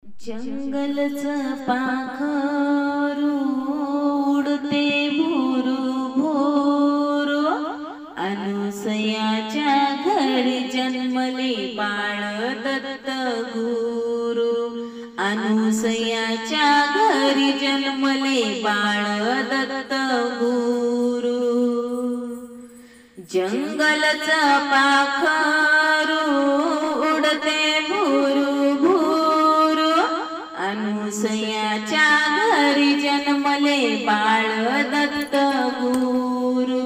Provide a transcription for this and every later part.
जंगलचं पाखरू उडते भुरू भुरू, अनुसयाच्या घरी जन्मले बाळ दत्त गुरु. अनुसयाच्या घरी जन्मले बाळ दत्त गुरु. जंगलचं पाखरू उडते भुरू भुरू, अनुसयाच्या घरी जन्मले बाळ दत्त गुरु.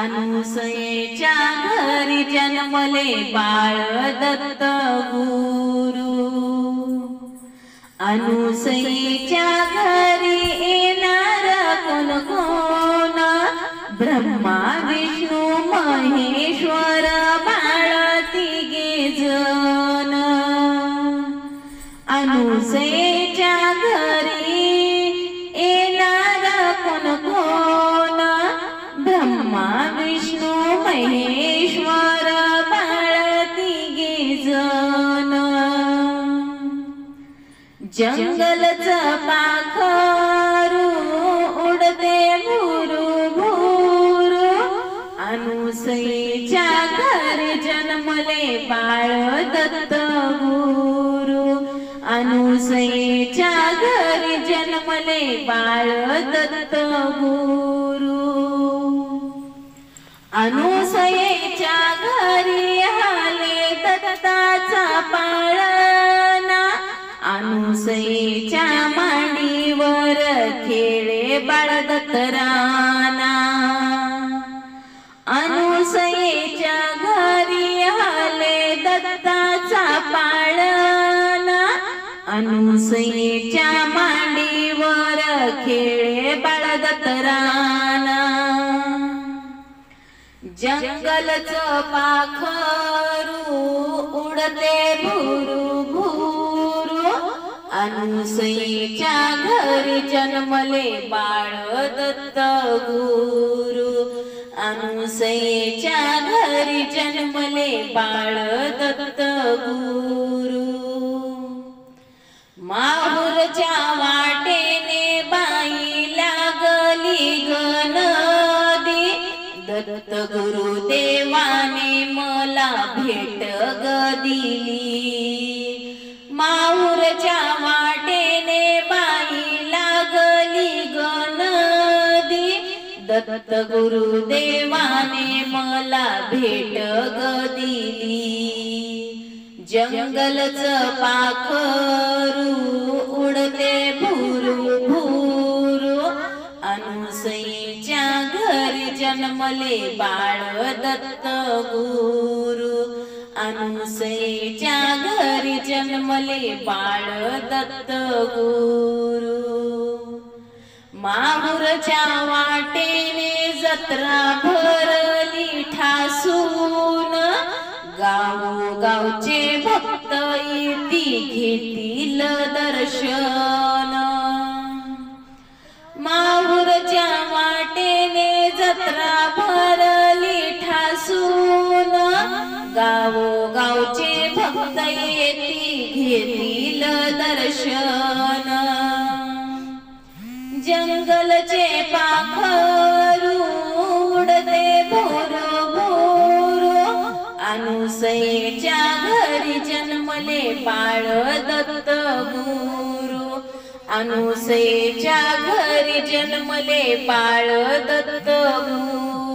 अनुसयेच्या घरी जन्मले बाळ दत्त गुरु. अनुसयेच्या घरी येणार कोण कोण, ब्रह्मा विष्णू महेश्वर बाळ तिघे जण. अनुसयेच्या घरी येणार कोण कोण, ब्रह्मा विष्णू महेश्वर बाळ तिघे जण. जंगलचं पाखरू उडते भुरू भुरू, अनुसयेच्या घरी जन्मले बाळ दत्त गुरु. अनुसयेच्या घरी जन्मले बाळ दत्त गुरु. अनुसयेच्या घरी आले दत्ताचा पाळणा, अनुसयेच्या मांडीवर खेळे बाळ दत्त राणा. अनुसयेच्या घरी आले दत्ताचा पाळणा, अनुसयेच्या मांडीवर खेळे बाळ दत्त राणा. जंगलचं पाखरू उडते भुरू भुरू, अनुसयेच्या घरी जन्मले बाळ दत्त गुरु. अनुसयेच्या घरी जन्मले बाळ दत्त गुरु. माहुरच्या वाटेने बाई लागली गनदी, दत्त गुरुदेवाने मला भेट ग दिली. माहुरच्या वाटेने बाई लागली गनदी, दत्त गुरुदेवाने मला भेट ग दिली. जंगलचं पाखरू उडते भुरू भुरू, अनुसयेच्या घरी जन्मले बाळ दत्त गुरु. अनुसयेच्या घरी जन्मले बाळ दत्त गुरु. माहुरच्या वाटेने जत्रा भरली ठासून, गावोगावचे भक्त येती घेतील दर्शन. माहुरच्या वाटेने जत्रा भरली ठासून, गावोगावचे भक्त येती घेतील दर्शन. जंगलचे पाखरू उडते भुरू भुरू, अनुसयेच्या घरी जन्मले बाळ दत्त गुरु. अनुसयेच्या घरी जन्मले बाळ दत्त गुरु.